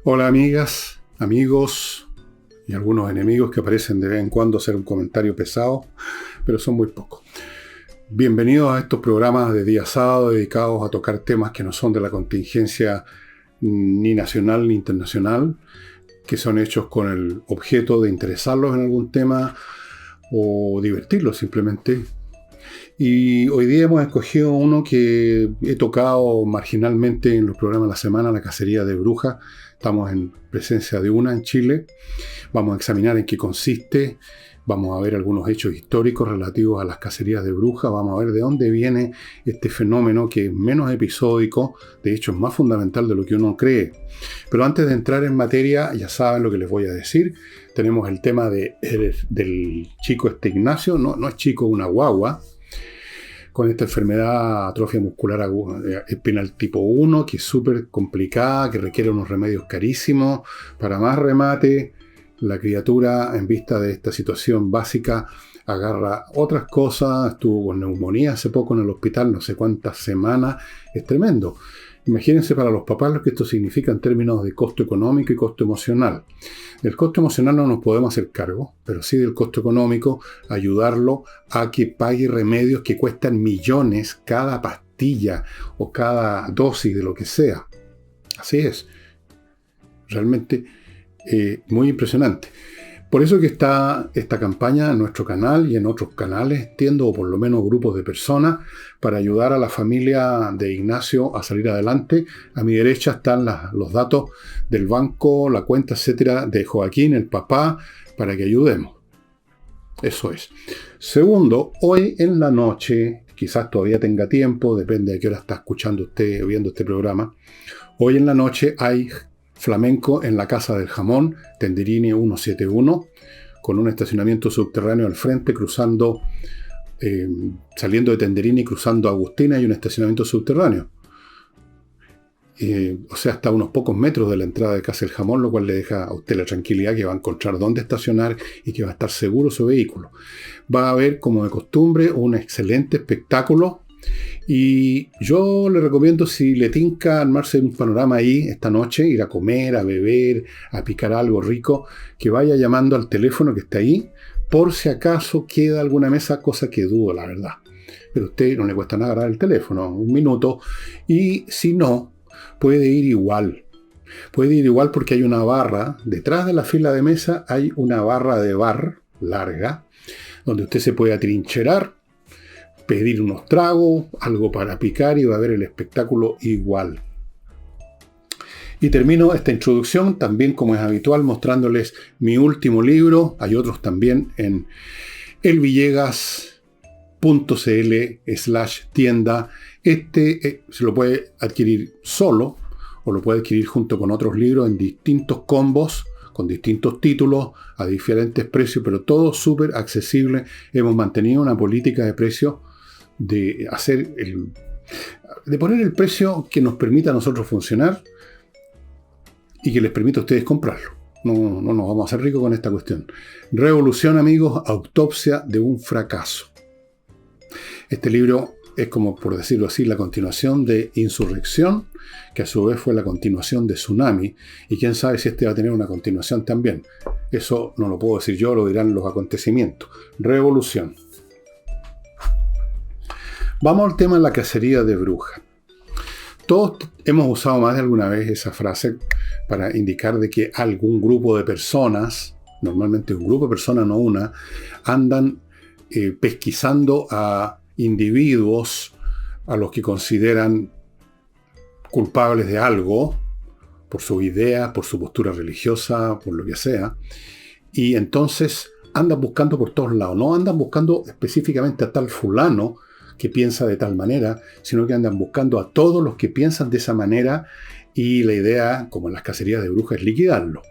Hola amigas, amigos y algunos enemigos que aparecen de vez en cuando a hacer un comentario pesado, pero son muy pocos. Bienvenidos a estos programas de día sábado dedicados a tocar temas que no son de la contingencia ni nacional ni internacional, que son hechos con el objeto de interesarlos en algún tema o divertirlos simplemente. Y hoy día hemos escogido uno que he tocado marginalmente en los programas de la semana, la cacería de brujas. Estamos en presencia de una en Chile. Vamos a examinar en qué consiste. Vamos a ver algunos hechos históricos relativos a las cacerías de brujas. Vamos a ver de dónde viene este fenómeno que es menos episódico. De hecho, es más fundamental de lo que uno cree. Pero antes de entrar en materia, ya saben lo que les voy a decir. Tenemos el tema del chico Ignacio. No es chico, una guagua. Con esta enfermedad atrofia muscular espinal tipo 1, que es súper complicada, que requiere unos remedios carísimos. Para más remate, la criatura, en vista de esta situación básica, agarra otras cosas. Estuvo con neumonía hace poco en el hospital, no sé cuántas semanas. Es tremendo. Imagínense para los papás lo que esto significa en términos de costo económico y costo emocional. Del costo emocional no nos podemos hacer cargo, pero sí del costo económico, ayudarlo a que pague remedios que cuestan millones cada pastilla o cada dosis de lo que sea. Así es. Realmente muy impresionante. Por eso que está esta campaña en nuestro canal y en otros canales, entiendo, o por lo menos grupos de personas, para ayudar a la familia de Ignacio a salir adelante. A mi derecha están los datos del banco, la cuenta, etcétera, de Joaquín, el papá, para que ayudemos. Eso es. Segundo, hoy en la noche, quizás todavía tenga tiempo, depende de qué hora está escuchando usted o viendo este programa, hoy en la noche hay flamenco en la Casa del Jamón, Tenderini 171, con un estacionamiento subterráneo al frente, saliendo de Tenderini, cruzando Agustina, hay un estacionamiento subterráneo. O sea, hasta unos pocos metros de la entrada de Casa del Jamón, lo cual le deja a usted la tranquilidad que va a encontrar dónde estacionar y que va a estar seguro su vehículo. Va a haber, como de costumbre, un excelente espectáculo. Y yo le recomiendo, si le tinca armarse un panorama ahí esta noche, ir a comer, a beber, a picar algo rico, que vaya llamando al teléfono que está ahí, por si acaso queda alguna mesa, cosa que dudo, la verdad. Pero a usted no le cuesta nada agarrar el teléfono, un minuto, y si no, puede ir igual. Puede ir igual porque hay una barra, detrás de la fila de mesa hay una barra de bar larga, donde usted se puede atrincherar, pedir unos tragos, algo para picar y va a ver el espectáculo igual. Y termino esta introducción también, como es habitual, mostrándoles mi último libro. Hay otros también en elvillegas.cl/tienda. Se lo puede adquirir solo o lo puede adquirir junto con otros libros en distintos combos, con distintos títulos, a diferentes precios, pero todo súper accesible. Hemos mantenido una política de precio de poner el precio que nos permita a nosotros funcionar y que les permita a ustedes comprarlo. No nos vamos a hacer ricos con esta cuestión. Revolución, amigos, autopsia de un fracaso. Este libro es, como por decirlo así, la continuación de Insurrección, que a su vez fue la continuación de Tsunami, y quién sabe si este va a tener una continuación también. Eso no lo puedo decir yo, lo dirán los acontecimientos. Revolución. Vamos al tema de la cacería de brujas. Todos hemos usado más de alguna vez esa frase para indicar de que algún grupo de personas, normalmente un grupo de personas, no una, andan pesquisando a individuos a los que consideran culpables de algo, por su idea, por su postura religiosa, por lo que sea, y entonces andan buscando por todos lados. No andan buscando específicamente a tal fulano que piensa de tal manera, sino que andan buscando a todos los que piensan de esa manera, y la idea, como en las cacerías de brujas, es liquidarlo.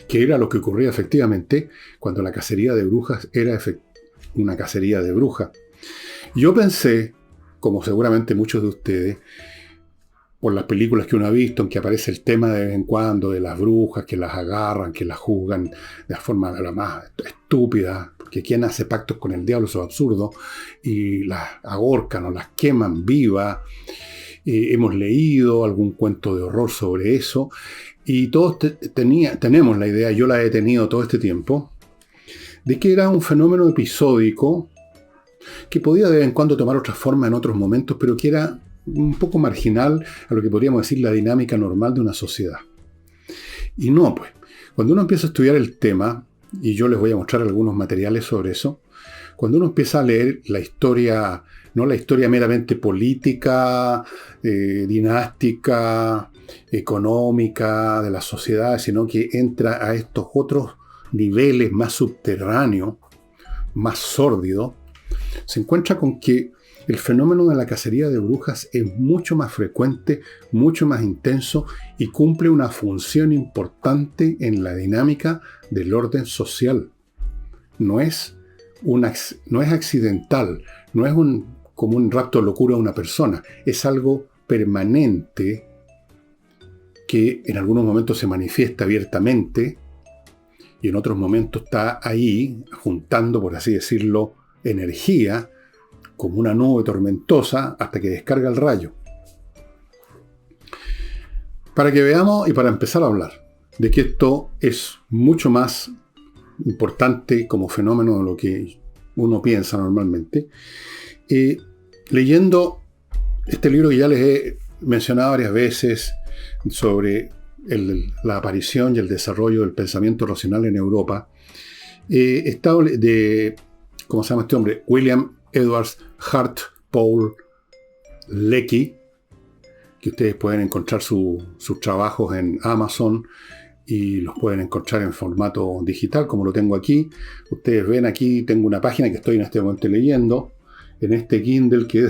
Que era lo que ocurría efectivamente cuando la cacería de brujas era una cacería de brujas. Yo pensé, como seguramente muchos de ustedes, por las películas que uno ha visto, en que aparece el tema de vez en cuando de las brujas, que las agarran, que las juzgan de la forma la más estúpida, porque quien hace pactos con el diablo, eso es absurdo, y las ahorcan o las queman vivas, hemos leído algún cuento de horror sobre eso, y todos tenemos la idea, yo la he tenido todo este tiempo, de que era un fenómeno episódico que podía de vez en cuando tomar otra forma en otros momentos, pero que era un poco marginal a lo que podríamos decir la dinámica normal de una sociedad. Y no, pues, cuando uno empieza a estudiar el tema, y yo les voy a mostrar algunos materiales sobre eso, cuando uno empieza a leer la historia, no la historia meramente política, dinástica, económica de la sociedad, sino que entra a estos otros niveles más subterráneos, más sórdidos, se encuentra con que el fenómeno de la cacería de brujas es mucho más frecuente, mucho más intenso y cumple una función importante en la dinámica del orden social. No es accidental, no es como un rapto de locura de una persona, es algo permanente que en algunos momentos se manifiesta abiertamente y en otros momentos está ahí juntando, por así decirlo, energía como una nube tormentosa hasta que descarga el rayo. Para que veamos y para empezar a hablar de que esto es mucho más importante como fenómeno de lo que uno piensa normalmente, leyendo este libro que ya les he mencionado varias veces sobre la aparición y el desarrollo del pensamiento racional en Europa, está de, ¿cómo se llama este hombre? William Edwards Hart Paul Leakey, que ustedes pueden encontrar sus trabajos en Amazon y los pueden encontrar en formato digital, como lo tengo aquí. Ustedes ven aquí, tengo una página que estoy en este momento leyendo, en este Kindle, que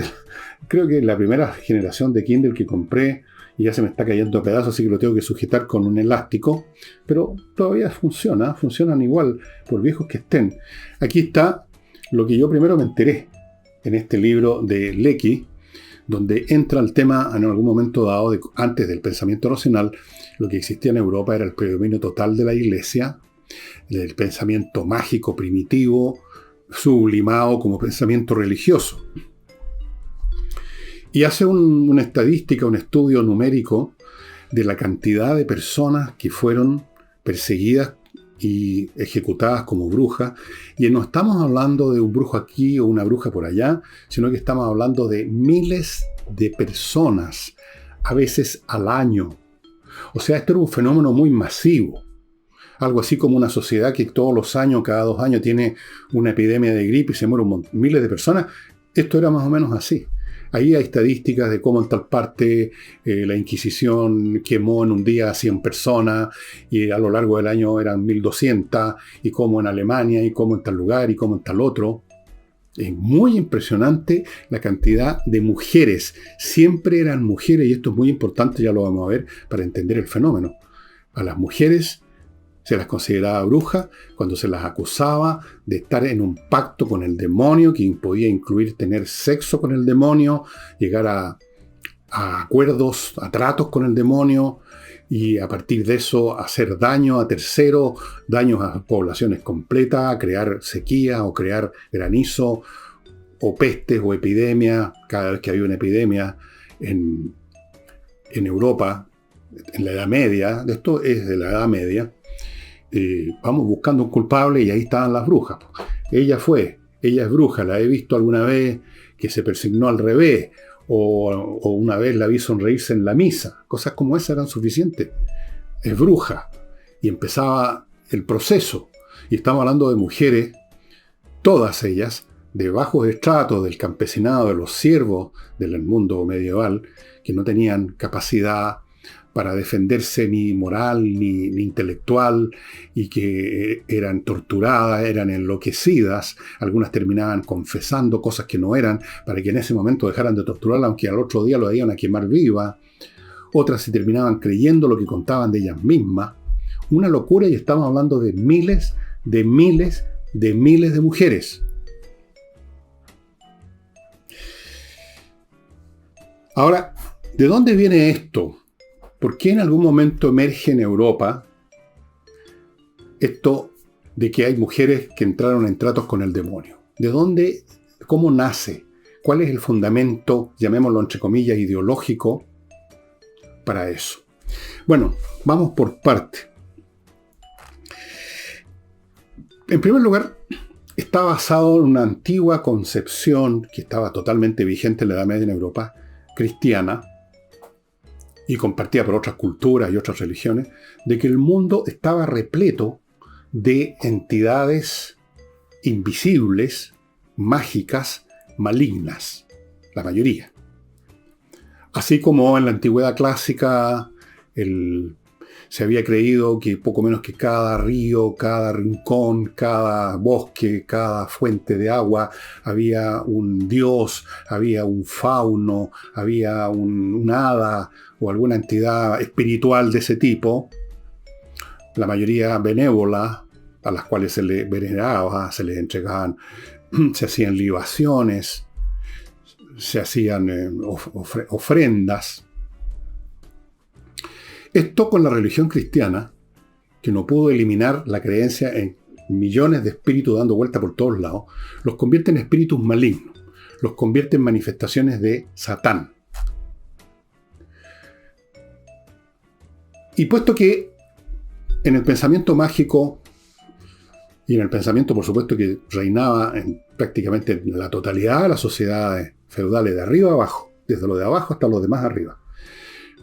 creo que es la primera generación de Kindle que compré, y ya se me está cayendo a pedazos, así que lo tengo que sujetar con un elástico, pero todavía funcionan igual, por viejos que estén. Aquí está lo que yo primero me enteré en este libro de Leakey, donde entra el tema en algún momento dado, antes del pensamiento racional, lo que existía en Europa era el predominio total de la Iglesia, del pensamiento mágico primitivo, sublimado como pensamiento religioso. Y hace una estadística, un estudio numérico de la cantidad de personas que fueron perseguidas y ejecutadas como brujas, y no estamos hablando de un brujo aquí o una bruja por allá, sino que estamos hablando de miles de personas, a veces al año. O sea, esto era un fenómeno muy masivo, algo así como una sociedad que todos los años, cada 2 años, tiene una epidemia de gripe y se mueren miles de personas. Esto era más o menos así. Ahí hay estadísticas de cómo en tal parte la Inquisición quemó en un día a 100 personas y a lo largo del año eran 1200, y cómo en Alemania, y cómo en tal lugar, y cómo en tal otro. Es muy impresionante la cantidad de mujeres. Siempre eran mujeres, y esto es muy importante, ya lo vamos a ver, para entender el fenómeno. A las mujeres se las consideraba brujas cuando se las acusaba de estar en un pacto con el demonio, que podía incluir tener sexo con el demonio, llegar a acuerdos, a tratos con el demonio, y a partir de eso hacer daño a terceros, daños a poblaciones completas, crear sequía o crear granizo, o pestes o epidemias. Cada vez que había una epidemia en Europa, en la Edad Media, esto es de la Edad Media, vamos buscando un culpable y ahí estaban las brujas. Ella es bruja, la he visto alguna vez que se persignó al revés, o una vez la vi sonreírse en la misa. Cosas como esas eran suficientes. Es bruja. Y empezaba el proceso. Y estamos hablando de mujeres, todas ellas, de bajos estratos del campesinado, de los siervos del mundo medieval, que no tenían capacidad para defenderse ni moral ni intelectual, y que eran torturadas, eran enloquecidas. Algunas terminaban confesando cosas que no eran, para que en ese momento dejaran de torturarla, aunque al otro día lo iban a quemar viva. Otras se terminaban creyendo lo que contaban de ellas mismas. Una locura, y estamos hablando de miles de mujeres. Ahora, ¿de dónde viene esto? ¿Por qué en algún momento emerge en Europa esto de que hay mujeres que entraron en tratos con el demonio? ¿De dónde? ¿Cómo nace? ¿Cuál es el fundamento, llamémoslo entre comillas, ideológico para eso? Bueno, vamos por parte. En primer lugar, está basado en una antigua concepción que estaba totalmente vigente en la Edad Media en Europa, cristiana, y compartida por otras culturas y otras religiones, de que el mundo estaba repleto de entidades invisibles, mágicas, malignas, la mayoría. Así como en la antigüedad clásica se había creído que poco menos que cada río, cada rincón, cada bosque, cada fuente de agua, había un dios, había un fauno, había un hada o alguna entidad espiritual de ese tipo, la mayoría benévola, a las cuales se les veneraba, se les entregaban, se hacían libaciones, se hacían ofrendas. Esto con la religión cristiana, que no pudo eliminar la creencia en millones de espíritus dando vuelta por todos lados, los convierte en espíritus malignos, los convierte en manifestaciones de Satán. Y puesto que en el pensamiento mágico y en el pensamiento, por supuesto, que reinaba en prácticamente la totalidad de las sociedades feudales de arriba a abajo, desde lo de abajo hasta lo de más arriba,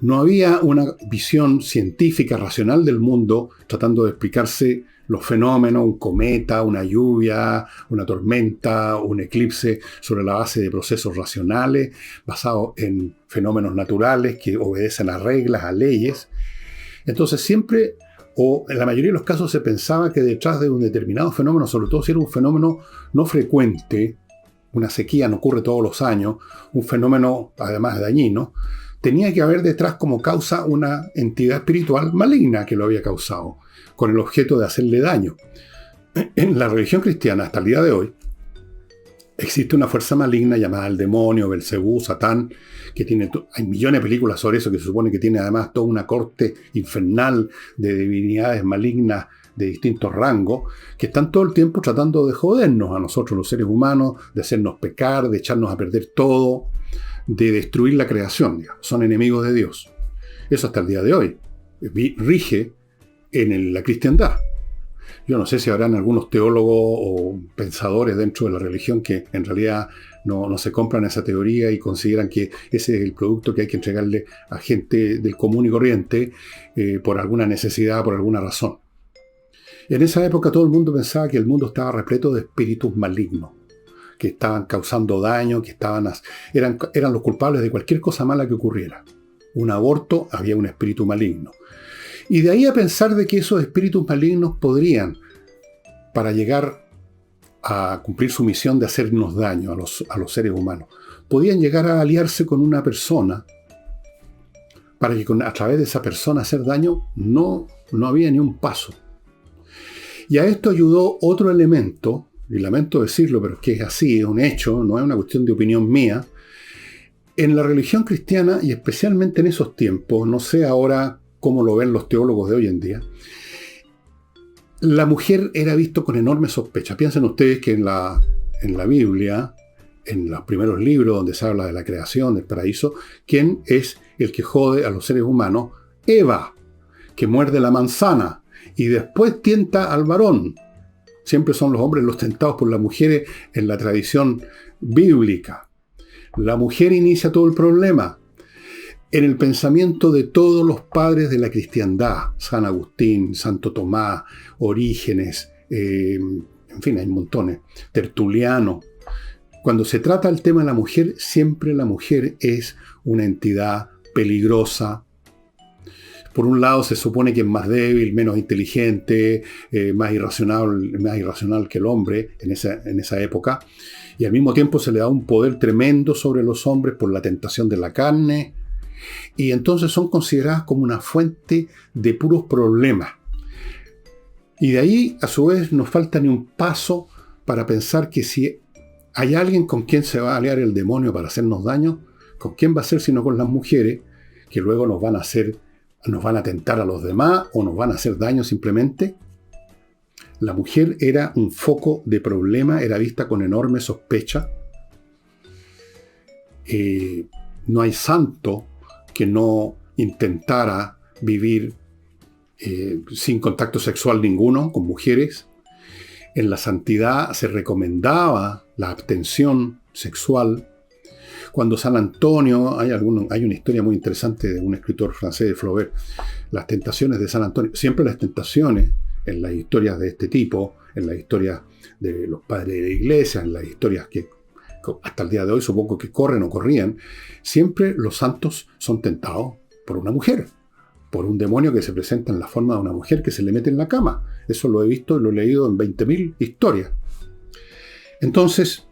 no había una visión científica, racional del mundo, tratando de explicarse los fenómenos, un cometa, una lluvia, una tormenta, un eclipse, sobre la base de procesos racionales, basados en fenómenos naturales que obedecen a reglas, a leyes. Entonces siempre, o en la mayoría de los casos, se pensaba que detrás de un determinado fenómeno, sobre todo si era un fenómeno no frecuente, una sequía no ocurre todos los años, un fenómeno además dañino, tenía que haber detrás como causa una entidad espiritual maligna que lo había causado, con el objeto de hacerle daño. En la religión cristiana, hasta el día de hoy, existe una fuerza maligna llamada el demonio, Belcebú, Satán, que hay millones de películas sobre eso, que se supone que tiene además toda una corte infernal de divinidades malignas de distintos rangos, que están todo el tiempo tratando de jodernos a nosotros, los seres humanos, de hacernos pecar, de echarnos a perder todo, de destruir la creación, digamos. Son enemigos de Dios. Eso hasta el día de hoy rige en la cristiandad. Yo no sé si habrán algunos teólogos o pensadores dentro de la religión que en realidad no se compran esa teoría y consideran que ese es el producto que hay que entregarle a gente del común y corriente por alguna necesidad, por alguna razón. En esa época todo el mundo pensaba que el mundo estaba repleto de espíritus malignos, que estaban causando daño, que eran los culpables de cualquier cosa mala que ocurriera. Un aborto, había un espíritu maligno. Y de ahí a pensar de que esos espíritus malignos podrían, para llegar a cumplir su misión de hacernos daño a los seres humanos, podían llegar a aliarse con una persona para que a través de esa persona hacer daño, no había ni un paso. Y a esto ayudó otro elemento, y lamento decirlo, pero es que es así, es un hecho, no es una cuestión de opinión mía. En la religión cristiana, y especialmente en esos tiempos, no sé ahora cómo lo ven los teólogos de hoy en día, la mujer era visto con enorme sospecha. Piensen ustedes que en la Biblia, en los primeros libros donde se habla de la creación, del paraíso, ¿quién es el que jode a los seres humanos? Eva, que muerde la manzana y después tienta al varón. Siempre son los hombres los tentados por las mujeres en la tradición bíblica. La mujer inicia todo el problema. En el pensamiento de todos los padres de la cristiandad, San Agustín, Santo Tomás, Orígenes, en fin, hay montones, Tertuliano. Cuando se trata el tema de la mujer, siempre la mujer es una entidad peligrosa. Por un lado se supone que es más débil, menos inteligente, más irracional que el hombre en esa época, y al mismo tiempo se le da un poder tremendo sobre los hombres por la tentación de la carne, y entonces son consideradas como una fuente de puros problemas. Y de ahí, a su vez, nos falta ni un paso para pensar que si hay alguien con quien se va a aliar el demonio para hacernos daño, ¿con quién va a ser sino con las mujeres, que luego nos van a tentar a los demás o nos van a hacer daño simplemente? La mujer era un foco de problema, era vista con enorme sospecha. No hay santo que no intentara vivir sin contacto sexual ninguno con mujeres. En la santidad se recomendaba la abstención sexual. Cuando San Antonio, hay una historia muy interesante de un escritor francés, de Flaubert, las tentaciones de San Antonio. Siempre las tentaciones, en las historias de este tipo, en las historias de los padres de la iglesia, en las historias que hasta el día de hoy supongo que corren o corrían, siempre los santos son tentados por una mujer, por un demonio que se presenta en la forma de una mujer que se le mete en la cama. Eso lo he visto y lo he leído en 20.000 historias. Entonces,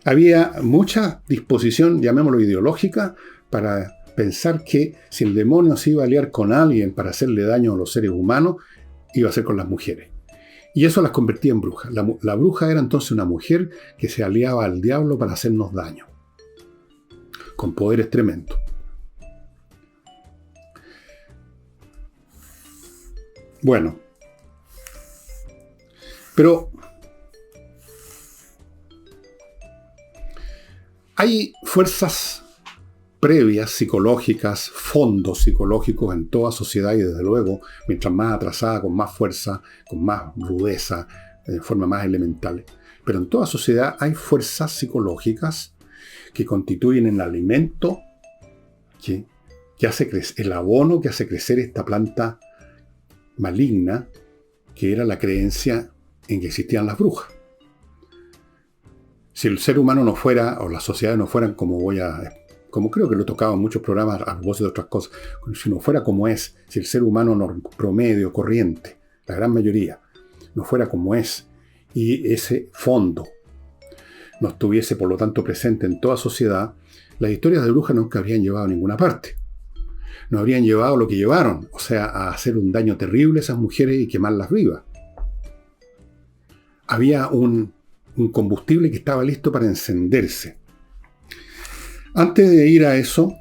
había mucha disposición, llamémoslo ideológica, para pensar que si el demonio se iba a aliar con alguien para hacerle daño a los seres humanos, iba a ser con las mujeres. Y eso las convertía en brujas. La bruja era entonces una mujer que se aliaba al diablo para hacernos daño, con poderes tremendos. Bueno, pero hay fuerzas previas psicológicas, fondos psicológicos en toda sociedad y desde luego, mientras más atrasada, con más fuerza, con más rudeza, de forma más elemental. Pero en toda sociedad hay fuerzas psicológicas que constituyen el alimento que hace crecer, el abono que hace crecer esta planta maligna, que era la creencia en que existían las brujas. Si el ser humano no fuera, o las sociedades no fueran como creo que lo he tocado en muchos programas a propósito de otras cosas, si no fuera como es, si el ser humano promedio, corriente, la gran mayoría, no fuera como es, y ese fondo no estuviese por lo tanto presente en toda sociedad, las historias de brujas nunca habrían llevado a ninguna parte. No habrían llevado lo que llevaron, o sea, a hacer un daño terrible a esas mujeres y quemarlas vivas. Había un combustible que estaba listo para encenderse. Antes de ir a eso,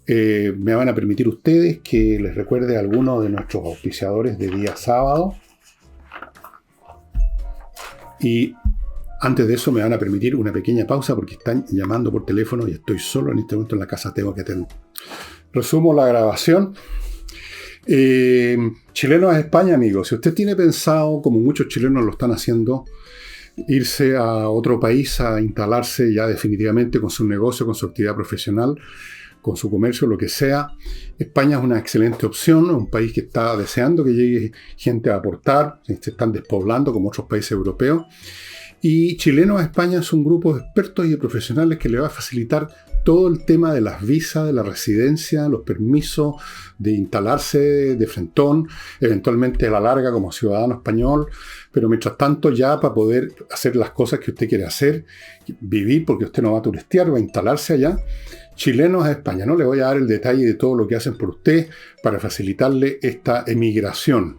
me van a permitir ustedes que les recuerde a algunos de nuestros auspiciadores de día sábado. Y antes de eso me van a permitir una pequeña pausa porque están llamando por teléfono y estoy solo en este momento en la casa, tengo que atender. Resumo la grabación. Chilenos a España, amigos. Si usted tiene pensado, como muchos chilenos lo están haciendo, irse a otro país a instalarse ya definitivamente con su negocio, con su actividad profesional, con su comercio, lo que sea, España es una excelente opción, un país que está deseando que llegue gente a aportar, se están despoblando como otros países europeos, y Chilenos a España es un grupo de expertos y de profesionales que le va a facilitar todo el tema de las visas, de la residencia, los permisos, de instalarse de frentón, eventualmente a la larga como ciudadano español, pero mientras tanto ya para poder hacer las cosas que usted quiere hacer, vivir, porque usted no va a turistear, va a instalarse allá. Chilenos a España, no le voy a dar el detalle de todo lo que hacen por usted para facilitarle esta emigración,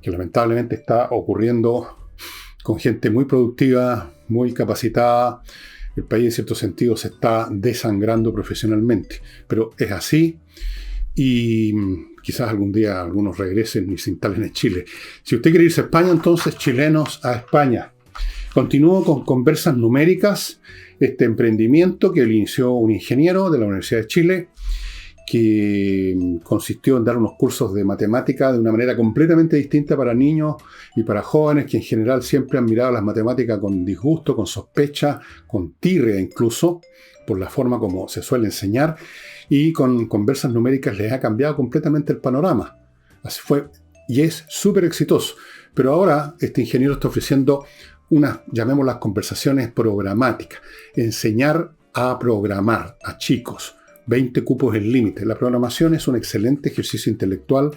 que lamentablemente está ocurriendo con gente muy productiva, muy capacitada. El país en cierto sentido se está desangrando profesionalmente, pero es así y quizás algún día algunos regresen y se instalen en Chile. Si usted quiere irse a España, entonces Chilenos a España. Continúo con Conversas Numéricas, este emprendimiento que inició un ingeniero de la Universidad de Chile, que consistió en dar unos cursos de matemática de una manera completamente distinta para niños y para jóvenes que en general siempre han mirado las matemáticas con disgusto, con sospecha, con tirria incluso, por la forma como se suele enseñar, y con Conversas Numéricas les ha cambiado completamente el panorama. Así fue, y es súper exitoso. Pero ahora este ingeniero está ofreciendo unas, llamémoslas conversaciones programáticas, enseñar a programar a chicos. 20 cupos el límite. La programación es un excelente ejercicio intelectual,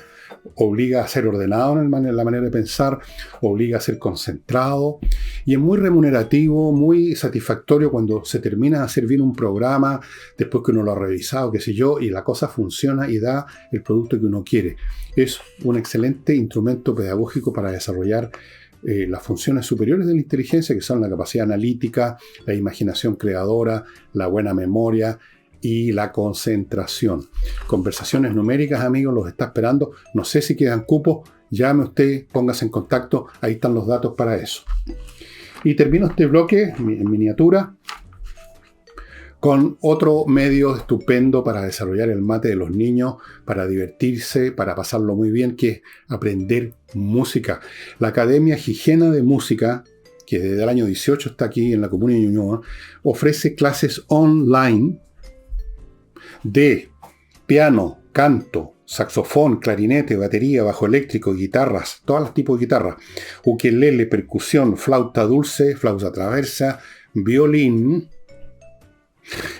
obliga a ser ordenado en la manera de pensar, obliga a ser concentrado y es muy remunerativo, muy satisfactorio cuando se termina de hacer bien un programa, después que uno lo ha revisado, qué sé yo, y la cosa funciona y da el producto que uno quiere. Es un excelente instrumento pedagógico para desarrollar las funciones superiores de la inteligencia, que son la capacidad analítica, la imaginación creadora, la buena memoria y la concentración. Conversaciones Numéricas, amigos, los está esperando. No sé si quedan cupos, llame usted, póngase en contacto, ahí están los datos para eso. Y termino este bloque en miniatura con otro medio estupendo para desarrollar el mate de los niños, para divertirse, para pasarlo muy bien, que es aprender música. La Academia Gigena de Música, que desde el año 18 está aquí en la comuna de Ñuñoa, ofrece clases online de piano, canto, saxofón, clarinete, batería, bajo eléctrico, guitarras, todos los tipos de guitarras, ukelele, percusión, flauta dulce, flauta traversa, violín,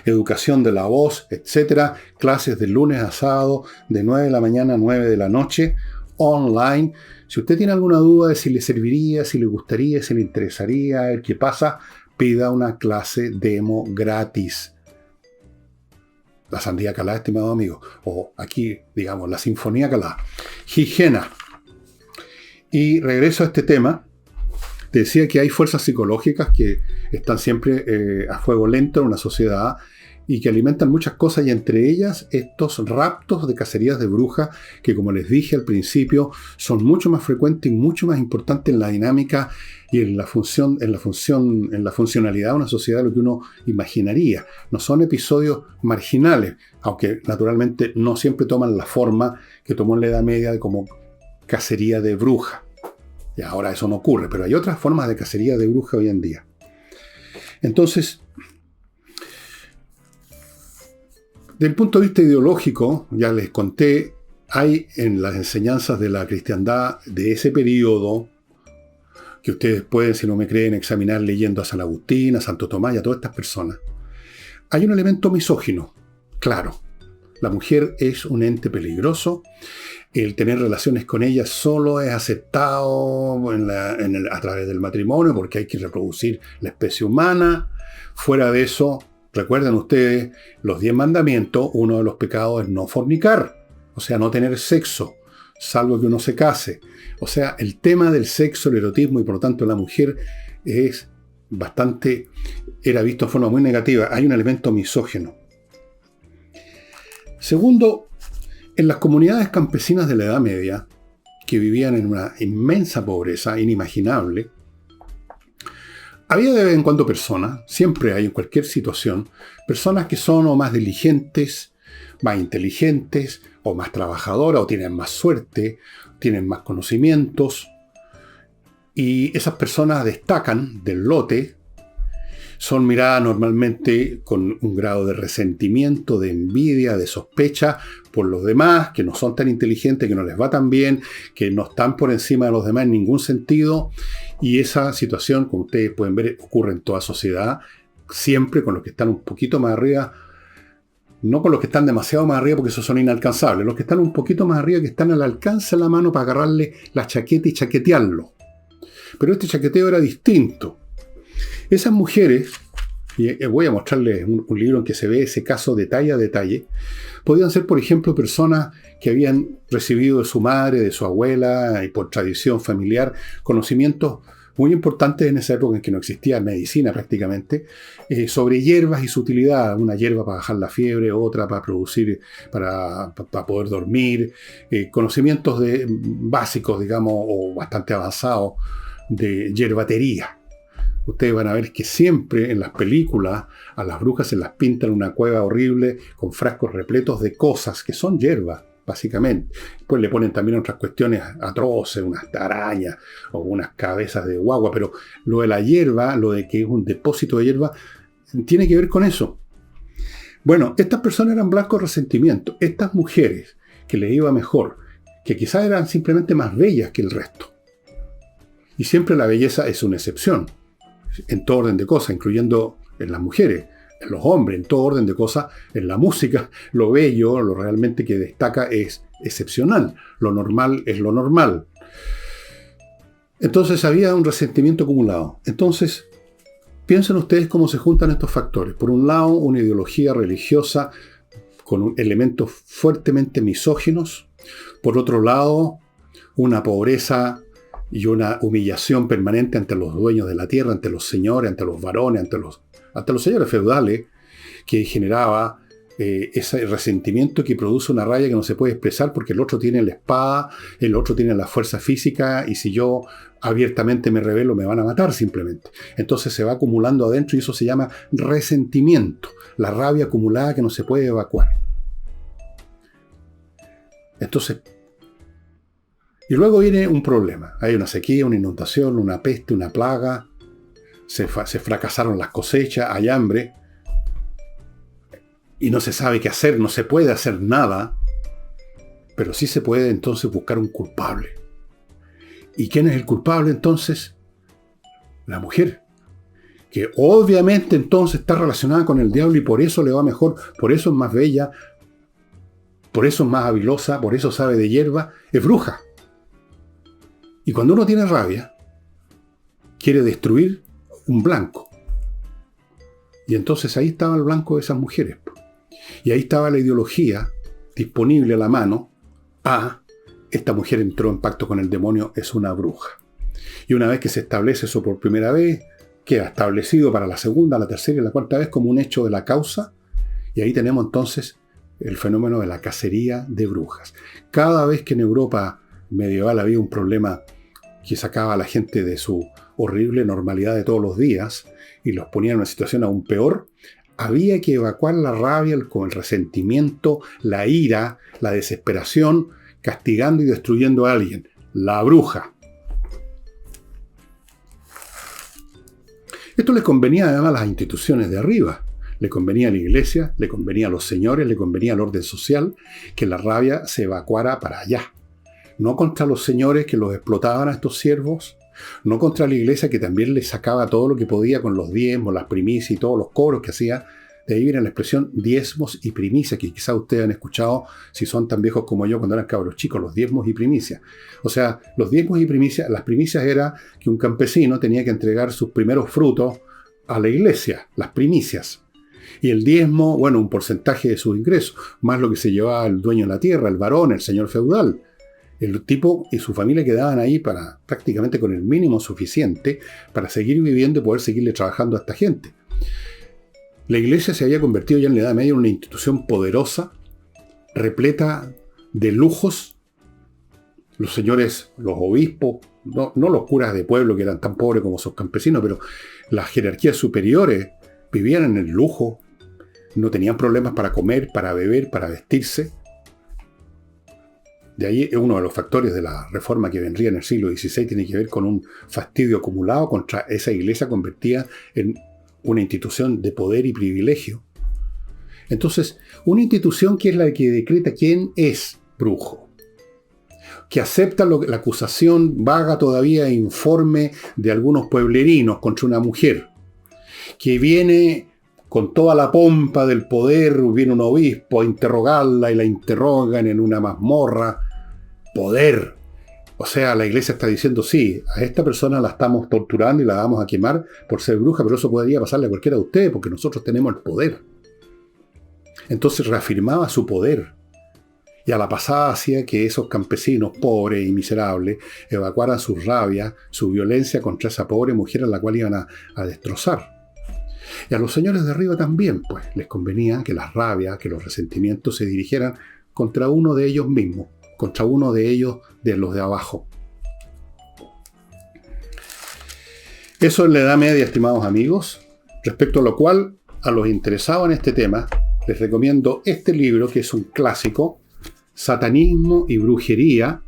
educación de la voz, etc. Clases de lunes a sábado, de 9 de la mañana a 9 de la noche, online. Si usted tiene alguna duda de si le serviría, si le gustaría, si le interesaría, ver qué pasa, pida una clase demo gratis. La Sandía Calá, estimado amigo. O aquí, digamos, la Sinfonía Calá. Gigena. Y regreso a este tema. Te decía que hay fuerzas psicológicas que están siempre a fuego lento en una sociedad y que alimentan muchas cosas, y entre ellas estos raptos de cacerías de brujas que, como les dije al principio, son mucho más frecuentes y mucho más importantes en la dinámica y en la funcionalidad de una sociedad de lo que uno imaginaría. No son episodios marginales, aunque naturalmente no siempre toman la forma que tomó en la Edad Media de como cacería de brujas. Y ahora eso no ocurre, pero hay otras formas de cacería de brujas hoy en día. Entonces, desde el punto de vista ideológico, ya les conté, hay en las enseñanzas de la cristiandad de ese periodo, que ustedes pueden, si no me creen, examinar leyendo a San Agustín, a Santo Tomás y a todas estas personas, hay un elemento misógino, claro. La mujer es un ente peligroso. El tener relaciones con ella solo es aceptado a través del matrimonio, porque hay que reproducir la especie humana. Fuera de eso, recuerden ustedes, los 10 mandamientos, uno de los pecados es no fornicar, o sea, no tener sexo, salvo que uno se case. O sea, el tema del sexo, el erotismo y por lo tanto la mujer era visto de forma muy negativa. Hay un elemento misógino. Segundo, en las comunidades campesinas de la Edad Media, que vivían en una inmensa pobreza inimaginable, había de vez en cuando personas, siempre hay en cualquier situación, personas que son o más diligentes, más inteligentes, o más trabajadoras, o tienen más suerte, tienen más conocimientos, y esas personas destacan del lote. Son miradas normalmente con un grado de resentimiento, de envidia, de sospecha por los demás, que no son tan inteligentes, que no les va tan bien, que no están por encima de los demás en ningún sentido. Y esa situación, como ustedes pueden ver, ocurre en toda sociedad, siempre con los que están un poquito más arriba, no con los que están demasiado más arriba, porque esos son inalcanzables, los que están un poquito más arriba, que están al alcance de la mano para agarrarle la chaqueta y chaquetearlo. Pero este chaqueteo era distinto. Esas mujeres, y voy a mostrarles un libro en que se ve ese caso detalle a detalle, podían ser, por ejemplo, personas que habían recibido de su madre, de su abuela, y por tradición familiar, conocimientos muy importantes en esa época en que no existía medicina prácticamente, sobre hierbas y su utilidad. Una hierba para bajar la fiebre, otra para producir, para poder dormir, conocimientos básicos, digamos, o bastante avanzados de hierbatería. Ustedes van a ver que siempre en las películas a las brujas se las pintan en una cueva horrible con frascos repletos de cosas que son hierbas, básicamente. Después le ponen también otras cuestiones atroces, unas arañas o unas cabezas de guagua, pero lo de la hierba, lo de que es un depósito de hierba, tiene que ver con eso. Bueno, estas personas eran blancos de resentimiento. Estas mujeres que les iba mejor, que quizás eran simplemente más bellas que el resto. Y siempre la belleza es una excepción, en todo orden de cosas, incluyendo en las mujeres, en los hombres, en todo orden de cosas, en la música, lo bello, lo realmente que destaca es excepcional, lo normal es lo normal. Entonces había un resentimiento acumulado. Entonces, piensen ustedes cómo se juntan estos factores. Por un lado, una ideología religiosa con elementos fuertemente misóginos. Por otro lado, una pobreza y una humillación permanente ante los dueños de la tierra, ante los señores, ante los varones, ante los señores feudales, que generaba ese resentimiento que produce una rabia que no se puede expresar porque el otro tiene la espada, el otro tiene la fuerza física, y si yo abiertamente me rebelo me van a matar simplemente. Entonces se va acumulando adentro y eso se llama resentimiento, la rabia acumulada que no se puede evacuar. Entonces, y luego viene un problema. Hay una sequía, una inundación, una peste, una plaga, se fracasaron las cosechas, hay hambre, y no se sabe qué hacer, no se puede hacer nada, pero sí se puede entonces buscar un culpable. ¿Y quién es el culpable entonces? La mujer, que obviamente entonces está relacionada con el diablo y por eso le va mejor, por eso es más bella, por eso es más habilosa, por eso sabe de hierba, es bruja. Y cuando uno tiene rabia, quiere destruir un blanco. Y entonces ahí estaba el blanco de esas mujeres. Y ahí estaba la ideología disponible a la mano. Esta mujer entró en pacto con el demonio, es una bruja. Y una vez que se establece eso por primera vez, queda establecido para la segunda, la tercera y la cuarta vez como un hecho de la causa. Y ahí tenemos entonces el fenómeno de la cacería de brujas. Cada vez que en Europa medieval había un problema que sacaba a la gente de su horrible normalidad de todos los días y los ponía en una situación aún peor, había que evacuar la rabia, el resentimiento, la ira, la desesperación, castigando y destruyendo a alguien. La bruja. Esto les convenía además a las instituciones de arriba. Le convenía a la iglesia, le convenía a los señores, le convenía al orden social, que la rabia se evacuara para allá. No contra los señores que los explotaban a estos siervos, no contra la iglesia que también les sacaba todo lo que podía con los diezmos, las primicias y todos los cobros que hacía. De ahí viene la expresión diezmos y primicias, que quizá ustedes han escuchado si son tan viejos como yo cuando eran cabros chicos, los diezmos y primicias. O sea, los diezmos y primicias, las primicias era que un campesino tenía que entregar sus primeros frutos a la iglesia, las primicias. Y el diezmo, bueno, un porcentaje de sus ingresos, más lo que se llevaba el dueño de la tierra, el varón, el señor feudal. El tipo y su familia quedaban ahí para prácticamente con el mínimo suficiente para seguir viviendo y poder seguirle trabajando a esta gente. La iglesia se había convertido ya en la Edad Media en una institución poderosa, repleta de lujos. Los señores, los obispos, no los curas de pueblo que eran tan pobres como esos campesinos, pero las jerarquías superiores vivían en el lujo, no tenían problemas para comer, para beber, para vestirse. De ahí uno de los factores de la reforma que vendría en el siglo XVI tiene que ver con un fastidio acumulado contra esa iglesia convertida en una institución de poder y privilegio. Entonces, una institución que es la que decreta quién es brujo, que acepta la acusación vaga todavía e informe de algunos pueblerinos contra una mujer, que viene con toda la pompa del poder, viene un obispo a interrogarla y la interrogan en una mazmorra. Poder. O sea, la iglesia está diciendo, sí, a esta persona la estamos torturando y la vamos a quemar por ser bruja, pero eso podría pasarle a cualquiera de ustedes porque nosotros tenemos el poder. Entonces reafirmaba su poder. Y a la pasada hacía que esos campesinos pobres y miserables evacuaran su rabia, su violencia contra esa pobre mujer a la cual iban a destrozar. Y a los señores de arriba también, pues, les convenía que las rabias, que los resentimientos se dirigieran contra uno de ellos mismos, contra uno de ellos, de los de abajo. Eso es la Edad Media, estimados amigos, respecto a lo cual, a los interesados en este tema, les recomiendo este libro, que es un clásico, Satanismo y Brujería,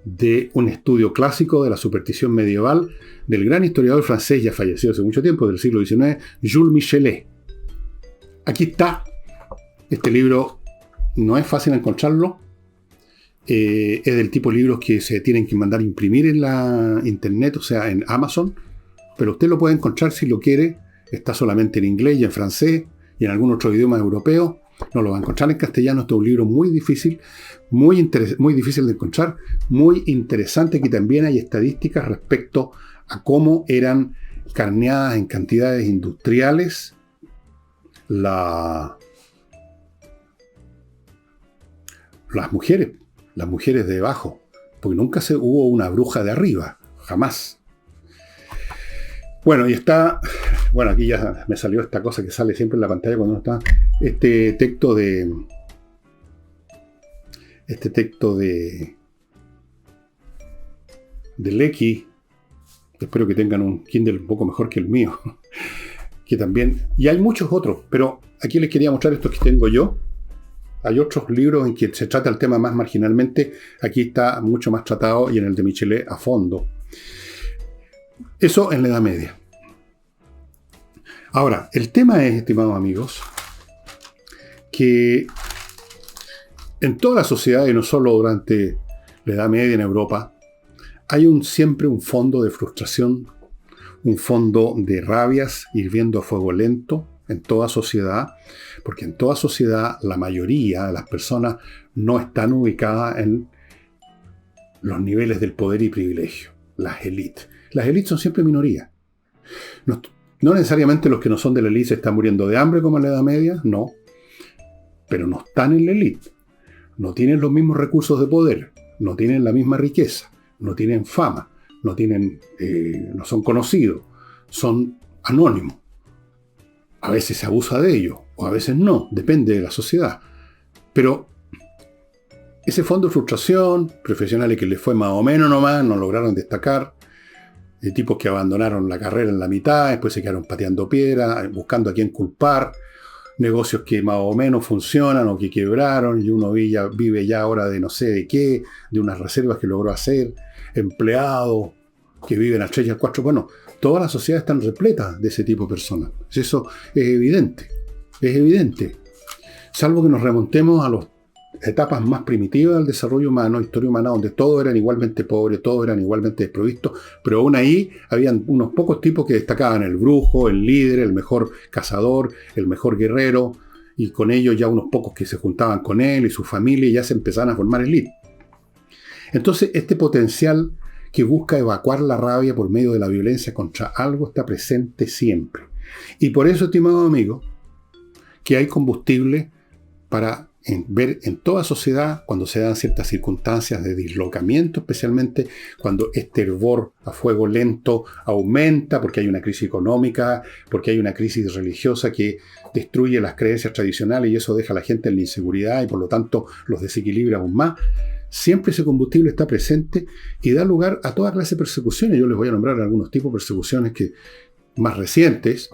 de un estudio clásico de la superstición medieval, del gran historiador francés, ya fallecido hace mucho tiempo, del siglo XIX, Jules Michelet. Aquí está. Este libro no es fácil encontrarlo. Es del tipo de libros que se tienen que mandar a imprimir en la internet, o sea, en Amazon. Pero usted lo puede encontrar si lo quiere. Está solamente en inglés y en francés y en algún otro idioma europeo. No lo va a encontrar en castellano. Este es un libro muy difícil, muy difícil de encontrar, muy interesante, que también hay estadísticas respecto a cómo eran carneadas en cantidades industriales las mujeres de abajo, porque nunca hubo una bruja de arriba, jamás. Bueno, y está Bueno, aquí ya me salió esta cosa que sale siempre en la pantalla cuando uno está. Este texto de Lecky. Espero que tengan un Kindle un poco mejor que el mío. Que también. Y hay muchos otros, pero aquí les quería mostrar estos que tengo yo. Hay otros libros en que se trata el tema más marginalmente. Aquí está mucho más tratado y en el de Michelet a fondo. Eso en la Edad Media. Ahora, el tema es, estimados amigos, que en toda la sociedad, y no solo durante la Edad Media en Europa, hay siempre un fondo de frustración, un fondo de rabias hirviendo a fuego lento en toda sociedad, porque en toda sociedad la mayoría de las personas no están ubicadas en los niveles del poder y privilegio, las élites. Las élites son siempre minorías. No necesariamente los que no son de la élite se están muriendo de hambre como en la Edad Media, no. Pero no están en la élite. No tienen los mismos recursos de poder, no tienen la misma riqueza, no tienen fama, no son conocidos, son anónimos. A veces se abusa de ellos, o a veces no, depende de la sociedad. Pero ese fondo de frustración, profesionales que les fue más o menos nomás, no lograron destacar, de tipos que abandonaron la carrera en la mitad, después se quedaron pateando piedra, buscando a quién culpar, negocios que más o menos funcionan o que quebraron, y uno vive ya ahora de no sé de qué, de unas reservas que logró hacer, empleados que viven a 3 y a 4. Bueno, todas las sociedades están repletas de ese tipo de personas. Eso es evidente, salvo que nos remontemos a las etapas más primitivas del desarrollo humano, historia humana, donde todos eran igualmente pobres, todos eran igualmente desprovistos, pero aún ahí habían unos pocos tipos que destacaban: el brujo, el líder, el mejor cazador, el mejor guerrero, y con ellos ya unos pocos que se juntaban con él y su familia, y ya se empezaban a formar élite. Entonces, este potencial que busca evacuar la rabia por medio de la violencia contra algo está presente siempre. Y por eso, estimado amigo, que hay combustible para ver en toda sociedad, cuando se dan ciertas circunstancias de dislocamiento, especialmente cuando este hervor a fuego lento aumenta, porque hay una crisis económica, porque hay una crisis religiosa que destruye las creencias tradicionales y eso deja a la gente en la inseguridad y por lo tanto los desequilibra aún más. Siempre ese combustible está presente y da lugar a toda clase de persecuciones. Yo les voy a nombrar algunos tipos de persecuciones más recientes.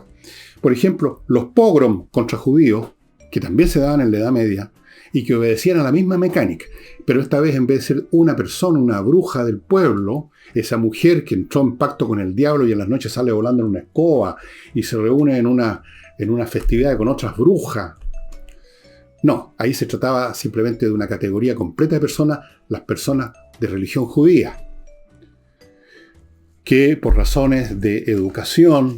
Por ejemplo, los pogroms contra judíos, que también se daban en la Edad Media y que obedecían a la misma mecánica. Pero esta vez, en vez de ser una persona, una bruja del pueblo, esa mujer que entró en pacto con el diablo y en las noches sale volando en una escoba y se reúne en una festividad con otras brujas. No, ahí se trataba simplemente de una categoría completa de personas, las personas de religión judía, que por razones de educación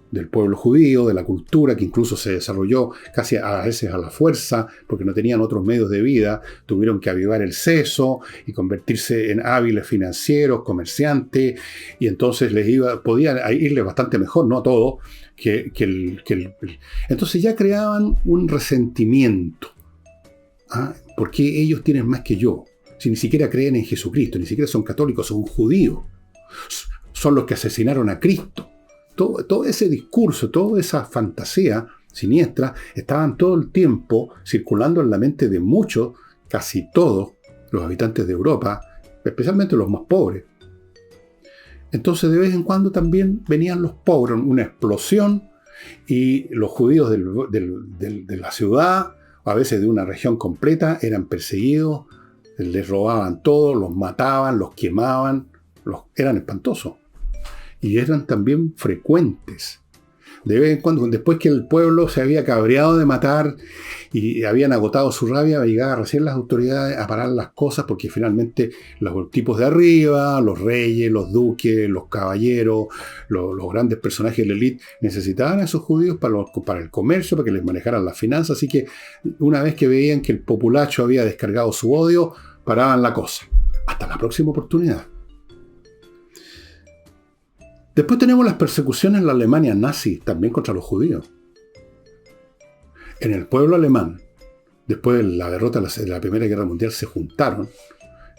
del pueblo judío, de la cultura, que incluso se desarrolló casi a veces a la fuerza, porque no tenían otros medios de vida, tuvieron que avivar el seso y convertirse en hábiles financieros, comerciantes, y entonces podía irles bastante mejor, no a todo, entonces ya creaban un resentimiento. ¿Por qué ellos tienen más que yo? Si ni siquiera creen en Jesucristo, ni siquiera son católicos, son judíos. Son los que asesinaron a Cristo. Todo ese discurso, toda esa fantasía siniestra, estaban todo el tiempo circulando en la mente de muchos, casi todos, los habitantes de Europa, especialmente los más pobres. Entonces de vez en cuando también venían los pobres, una explosión, y los judíos de la ciudad, a veces de una región completa, eran perseguidos, les robaban todo, los mataban, los quemaban, eran espantosos. Y eran también frecuentes. De vez en cuando, después que el pueblo se había cabreado de matar y habían agotado su rabia, llegaban recién las autoridades a parar las cosas, porque finalmente los tipos de arriba, los reyes, los duques, los caballeros, los grandes personajes de la élite, necesitaban a esos judíos para el comercio, para que les manejaran las finanzas. Así que una vez que veían que el populacho había descargado su odio, paraban la cosa. Hasta la próxima oportunidad. Después tenemos las persecuciones en la Alemania nazi, también contra los judíos. En el pueblo alemán, después de la derrota de la Primera Guerra Mundial, se juntaron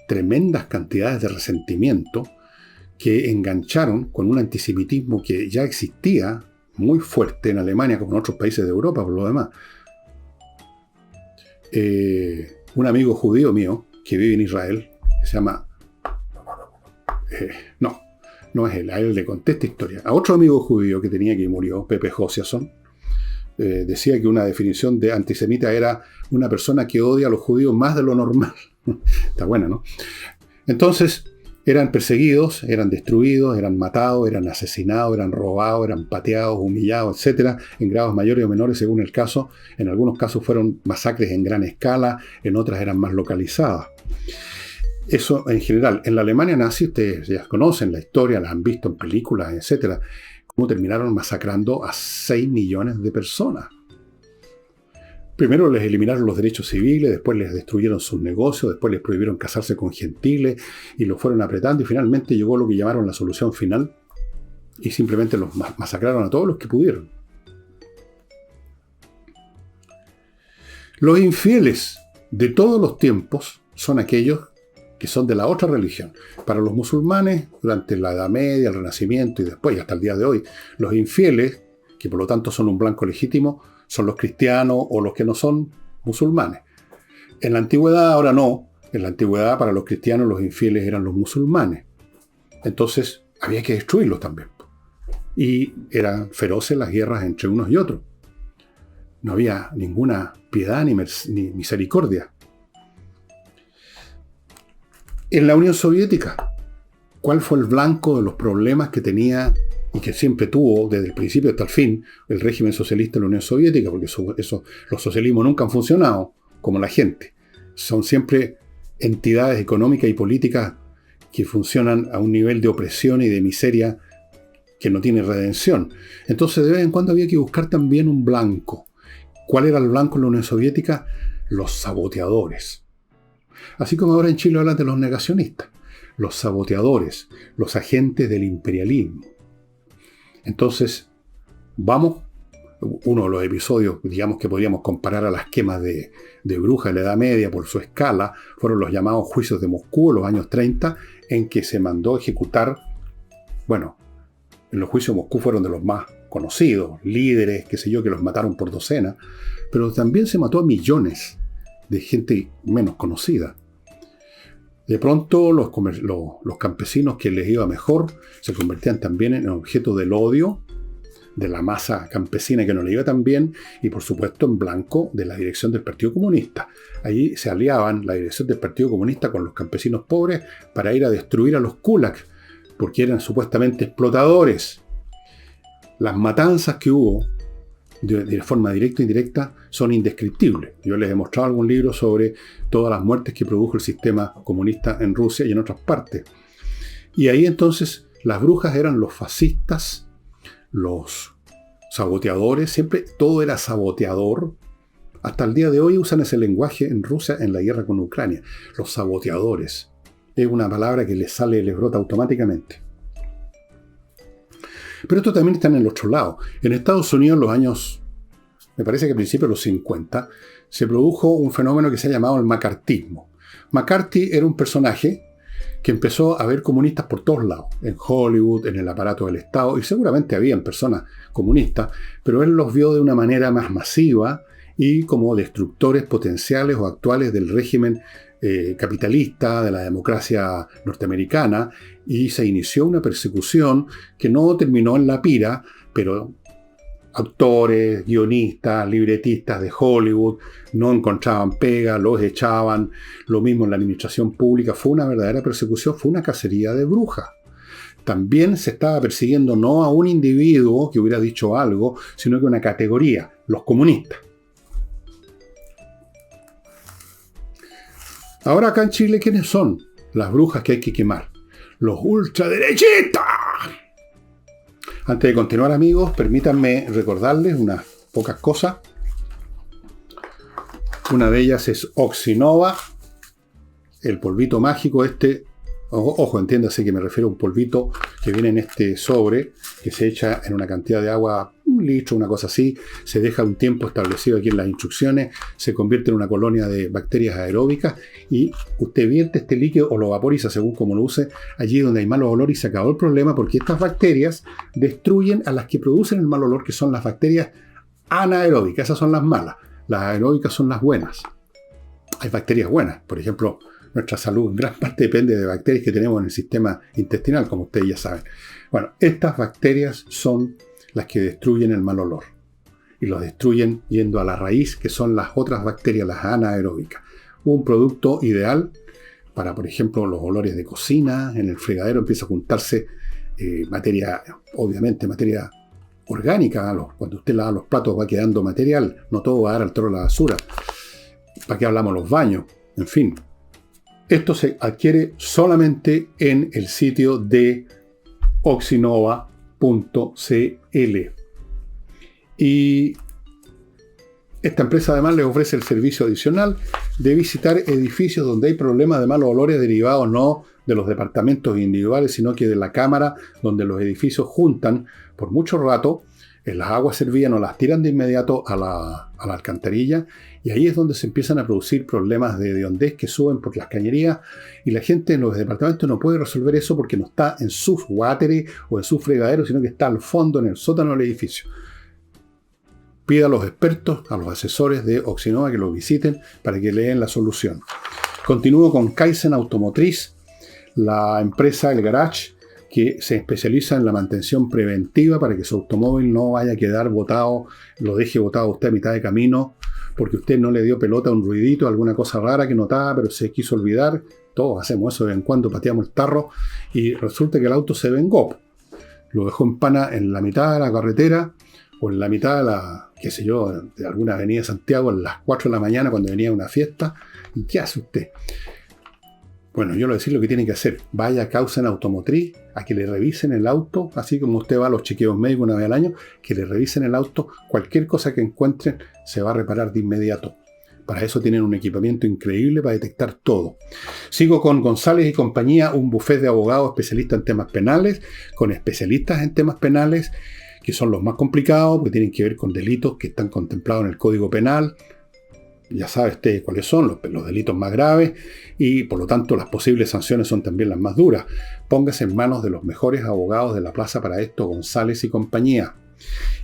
tremendas cantidades de resentimiento que engancharon con un antisemitismo que ya existía muy fuerte en Alemania como en otros países de Europa, por lo demás. Un amigo judío mío que vive en Israel, que se llama... no es él, a él le conté esta historia. A otro amigo judío que tenía que murió, Pepe Josiason, decía que una definición de antisemita era una persona que odia a los judíos más de lo normal. Está buena, ¿no? Entonces, eran perseguidos, eran destruidos, eran matados, eran asesinados, eran robados, eran pateados, humillados, etc., en grados mayores o menores según el caso. En algunos casos fueron masacres en gran escala, en otras eran más localizadas. Eso en general. En la Alemania nazi, ustedes ya conocen la historia, la han visto en películas, etc., cómo terminaron masacrando a 6 millones de personas. Primero les eliminaron los derechos civiles, después les destruyeron sus negocios, después les prohibieron casarse con gentiles y los fueron apretando y finalmente llegó lo que llamaron la solución final y simplemente los masacraron a todos los que pudieron. Los infieles de todos los tiempos son aquellos que son de la otra religión. Para los musulmanes, durante la Edad Media, el Renacimiento y después, hasta el día de hoy, los infieles, que por lo tanto son un blanco legítimo, son los cristianos o los que no son musulmanes. En la antigüedad, ahora no. En la antigüedad, para los cristianos, los infieles eran los musulmanes. Entonces, había que destruirlos también. Y eran feroces las guerras entre unos y otros. No había ninguna piedad ni misericordia. En la Unión Soviética, ¿cuál fue el blanco de los problemas que tenía y que siempre tuvo desde el principio hasta el fin el régimen socialista de la Unión Soviética? Porque los socialismos nunca han funcionado como la gente. Son siempre entidades económicas y políticas que funcionan a un nivel de opresión y de miseria que no tiene redención. Entonces de vez en cuando había que buscar también un blanco. ¿Cuál era el blanco en la Unión Soviética? Los saboteadores. Así como ahora en Chile hablan de los negacionistas, los saboteadores, los agentes del imperialismo. Entonces, uno de los episodios, digamos, que podríamos comparar a las quemas de brujas de la Edad Media por su escala, fueron los llamados juicios de Moscú en los años 30, en que se mandó ejecutar, bueno, en los juicios de Moscú fueron de los más conocidos, líderes, qué sé yo, que los mataron por docenas, pero también se mató a millones de gente menos conocida. De pronto los campesinos que les iba mejor se convertían también en objeto del odio de la masa campesina que no le iba tan bien y por supuesto en blanco de la dirección del Partido Comunista. Allí se aliaban la dirección del Partido Comunista con los campesinos pobres para ir a destruir a los kulaks, porque eran supuestamente explotadores. Las matanzas que hubo de forma directa e indirecta son indescriptibles. Yo les he mostrado algún libro sobre todas las muertes que produjo el sistema comunista en Rusia y en otras partes. Y ahí entonces las brujas eran los fascistas, los saboteadores, siempre todo era saboteador. Hasta el día de hoy usan ese lenguaje en Rusia en la guerra con Ucrania. Los saboteadores. Es una palabra que les brota automáticamente. Pero esto también está en el otro lado. En Estados Unidos, en los años, me parece que a principios de los 50, se produjo un fenómeno que se ha llamado el macartismo. McCarthy era un personaje que empezó a ver comunistas por todos lados, en Hollywood, en el aparato del Estado, y seguramente habían personas comunistas, pero él los vio de una manera más masiva y como destructores potenciales o actuales del régimen capitalista, de la democracia norteamericana, y se inició una persecución que no terminó en la pira, pero actores, guionistas, libretistas de Hollywood no encontraban pega, los echaban, lo mismo en la administración pública. Fue una verdadera persecución, fue una cacería de brujas. También se estaba persiguiendo no a un individuo que hubiera dicho algo, sino que una categoría, los comunistas. Ahora acá en Chile, ¿quiénes son las brujas que hay que quemar? Los ultraderechistas. Antes de continuar, amigos, permítanme recordarles unas pocas cosas. Una de ellas es Oxinova, el polvito mágico este. Ojo, entiéndase que me refiero a un polvito que viene en este sobre, que se echa en una cantidad de agua un litro, una cosa así, se deja un tiempo establecido aquí en las instrucciones, se convierte en una colonia de bacterias aeróbicas y usted vierte este líquido o lo vaporiza según como lo use allí donde hay mal olor y se acabó el problema porque estas bacterias destruyen a las que producen el mal olor, que son las bacterias anaeróbicas. Esas son las malas. Las aeróbicas son las buenas. Hay bacterias buenas. Por ejemplo, nuestra salud en gran parte depende de bacterias que tenemos en el sistema intestinal, como ustedes ya saben. Bueno, estas bacterias son las que destruyen el mal olor. Y los destruyen yendo a la raíz, que son las otras bacterias, las anaeróbicas. Un producto ideal para, por ejemplo, los olores de cocina. En el fregadero empieza a juntarse materia, obviamente materia orgánica. Cuando usted lava los platos va quedando material. No todo va a dar al toro a la basura. ¿Para qué hablamos los baños? En fin. Esto se adquiere solamente en el sitio de oxinova.cl. Y esta empresa además les ofrece el servicio adicional de visitar edificios donde hay problemas de malos olores derivados no de los departamentos individuales, sino que de la cámara donde los edificios juntan por mucho rato las aguas servidas, no las tiran de inmediato a la alcantarilla, y ahí es donde se empiezan a producir problemas de hediondez que suben por las cañerías, y la gente en los departamentos no puede resolver eso porque no está en sus wateres o en sus fregaderos, sino que está al fondo, en el sótano del edificio. Pida a los expertos, a los asesores de Oxinova que lo visiten para que le den la solución. Continúo con Kaizen Automotriz, la empresa, el garage, que se especializa en la mantención preventiva para que su automóvil no vaya a quedar botado, lo deje botado usted a mitad de camino, porque usted no le dio pelota a un ruidito, alguna cosa rara que notaba, pero se quiso olvidar. Todos hacemos eso de vez en cuando, pateamos el tarro, y resulta que el auto se vengó. Lo dejó en pana en la mitad de la carretera, o en la mitad de la, qué sé yo, de alguna avenida de Santiago, a las 4 de la mañana cuando venía una fiesta. ¿Y qué hace usted? Bueno, yo le voy a decir lo que tiene que hacer. Vaya a Kaizen Automotriz a que le revisen el auto, así como usted va a los chequeos médicos una vez al año, que le revisen el auto. Cualquier cosa que encuentren se va a reparar de inmediato. Para eso tienen un equipamiento increíble para detectar todo. Sigo con González y compañía, un bufete de abogados especialistas en temas penales, con especialistas en temas penales, que son los más complicados, porque tienen que ver con delitos que están contemplados en el Código Penal. Ya sabe usted cuáles son los delitos más graves y por lo tanto las posibles sanciones son también las más duras. Póngase en manos de los mejores abogados de la plaza para esto, González y compañía.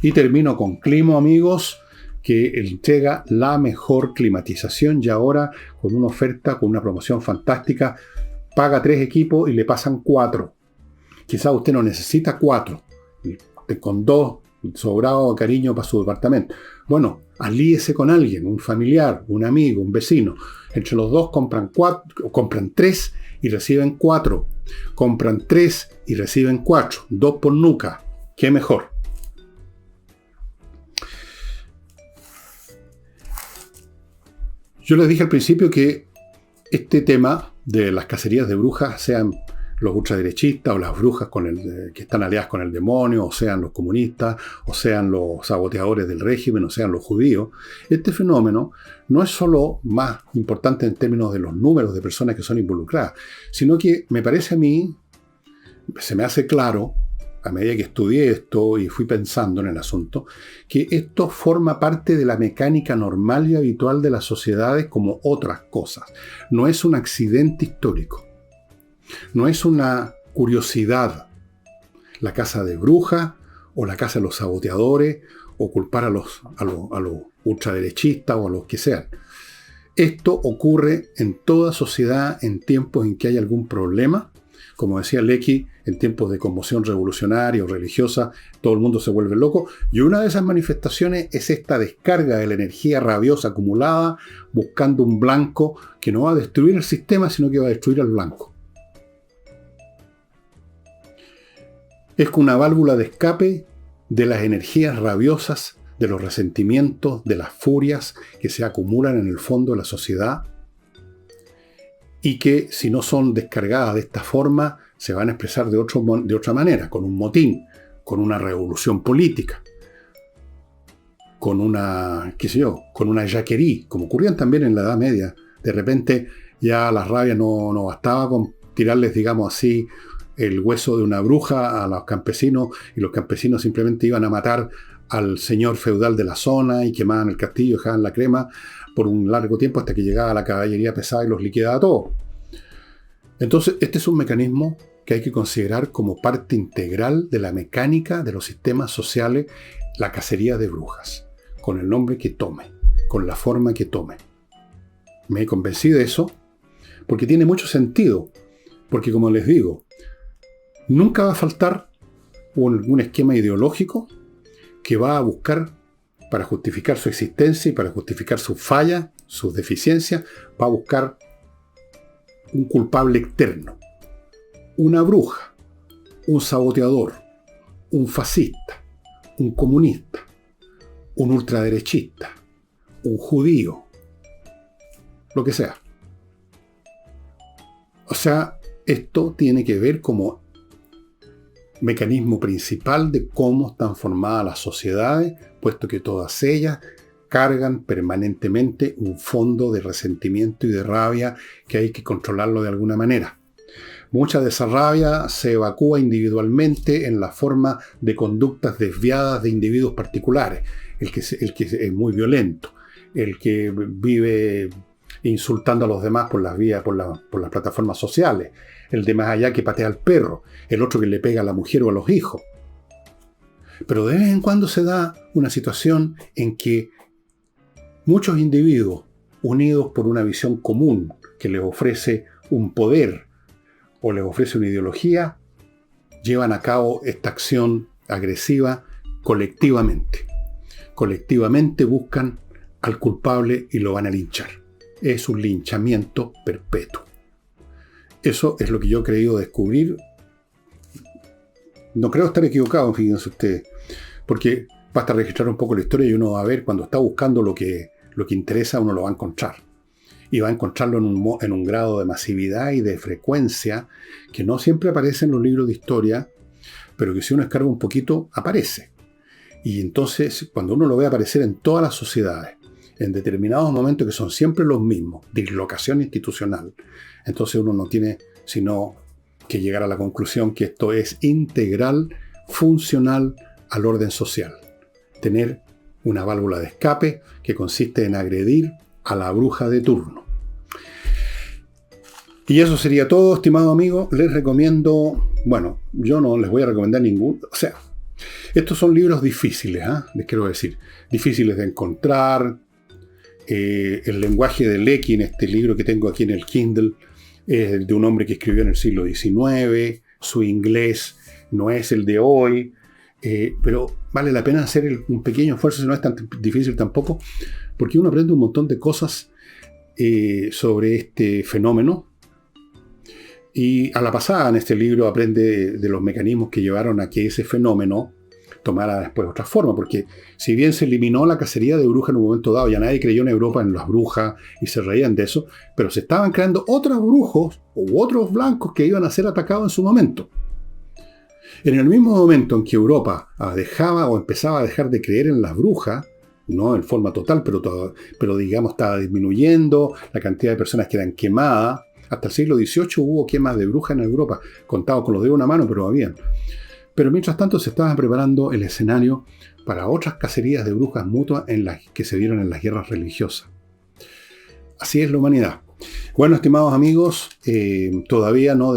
Y termino con Climo, amigos, que entrega la mejor climatización y ahora con una oferta, con una promoción fantástica. Paga 3 equipos y le pasan 4. Quizás usted no necesita 4. Con 2 sobrado cariño para su departamento. Bueno, alíese con alguien, un familiar, un amigo, un vecino. Entre los dos compran 3 y reciben 4. Compran 3 y reciben 4. 2 por nuca. ¿Qué mejor? Yo les dije al principio que este tema de las cacerías de brujas, sean los ultraderechistas o las brujas que están aliadas con el demonio, o sean los comunistas, o sean los saboteadores del régimen, o sean los judíos, este fenómeno no es solo más importante en términos de los números de personas que son involucradas, sino que me parece a mí, se me hace claro, a medida que estudié esto y fui pensando en el asunto, que esto forma parte de la mecánica normal y habitual de las sociedades como otras cosas. No es un accidente histórico. No es una curiosidad la casa de brujas o la casa de los saboteadores o culpar a los ultraderechistas o a los que sean. Esto ocurre en toda sociedad en tiempos en que hay algún problema. Como decía Lecky, en tiempos de conmoción revolucionaria o religiosa, todo el mundo se vuelve loco. Y una de esas manifestaciones es esta descarga de la energía rabiosa acumulada buscando un blanco que no va a destruir el sistema, sino que va a destruir al blanco. Es una válvula de escape de las energías rabiosas, de los resentimientos, de las furias que se acumulan en el fondo de la sociedad y que, si no son descargadas de esta forma, se van a expresar de otra manera, con un motín, con una revolución política, con una, con una yaquerí, como ocurrían también en la Edad Media. De repente ya la rabia no bastaba con tirarles, digamos así, el hueso de una bruja a los campesinos, y los campesinos simplemente iban a matar al señor feudal de la zona y quemaban el castillo, dejaban la crema por un largo tiempo hasta que llegaba la caballería pesada y los liquidaba a todos. Entonces, este es un mecanismo que hay que considerar como parte integral de la mecánica de los sistemas sociales, la cacería de brujas, con el nombre que tome, con la forma que tome. Me convencí de eso porque tiene mucho sentido, porque como les digo, nunca va a faltar un esquema ideológico que va a buscar, para justificar su existencia y para justificar sus fallas, sus deficiencias, va a buscar un culpable externo. Una bruja, un saboteador, un fascista, un comunista, un ultraderechista, un judío, lo que sea. O sea, esto tiene que ver como mecanismo principal de cómo están formadas las sociedades, puesto que todas ellas cargan permanentemente un fondo de resentimiento y de rabia que hay que controlarlo de alguna manera. Mucha de esa rabia se evacúa individualmente en la forma de conductas desviadas de individuos particulares. El que es muy violento, el que vive insultando a los demás por las vías, por las plataformas sociales, el de más allá que patea al perro, el otro que le pega a la mujer o a los hijos. Pero de vez en cuando se da una situación en que muchos individuos, unidos por una visión común que les ofrece un poder o les ofrece una ideología, llevan a cabo esta acción agresiva colectivamente. Colectivamente buscan al culpable y lo van a linchar. Es un linchamiento perpetuo. Eso es lo que yo he creído descubrir. No creo estar equivocado, fíjense ustedes, porque basta registrar un poco la historia y uno va a ver, cuando está buscando lo que interesa, uno lo va a encontrar. Y va a encontrarlo en un grado de masividad y de frecuencia que no siempre aparece en los libros de historia, pero que si uno escarga un poquito, aparece. Y entonces, cuando uno lo ve aparecer en todas las sociedades, en determinados momentos que son siempre los mismos, dislocación institucional, entonces uno no tiene sino que llegar a la conclusión que esto es integral, funcional al orden social. Tener una válvula de escape que consiste en agredir a la bruja de turno. Y eso sería todo, estimado amigo. Les recomiendo, bueno, yo no les voy a recomendar ningún, o sea, estos son libros difíciles, les quiero decir, difíciles de encontrar. El lenguaje de Lecky en este libro que tengo aquí en el Kindle es el de un hombre que escribió en el siglo XIX, su inglés no es el de hoy, pero vale la pena hacer un pequeño esfuerzo, si no es tan difícil tampoco, porque uno aprende un montón de cosas sobre este fenómeno. Y a la pasada en este libro aprende de los mecanismos que llevaron a que ese fenómeno tomara después otra forma, porque si bien se eliminó la cacería de brujas en un momento dado, ya nadie creyó en Europa en las brujas y se reían de eso, pero se estaban creando otros brujos u otros blancos que iban a ser atacados en su momento. En el mismo momento en que Europa dejaba o empezaba a dejar de creer en las brujas, no en forma total, pero digamos estaba disminuyendo la cantidad de personas que eran quemadas. Hasta el siglo XVIII hubo quemas de brujas en Europa, contados con los dedos de una mano, pero habían. Pero mientras tanto se estaba preparando el escenario para otras cacerías de brujas mutuas en las que se dieron en las guerras religiosas. Así es la humanidad. Bueno, estimados amigos, todavía no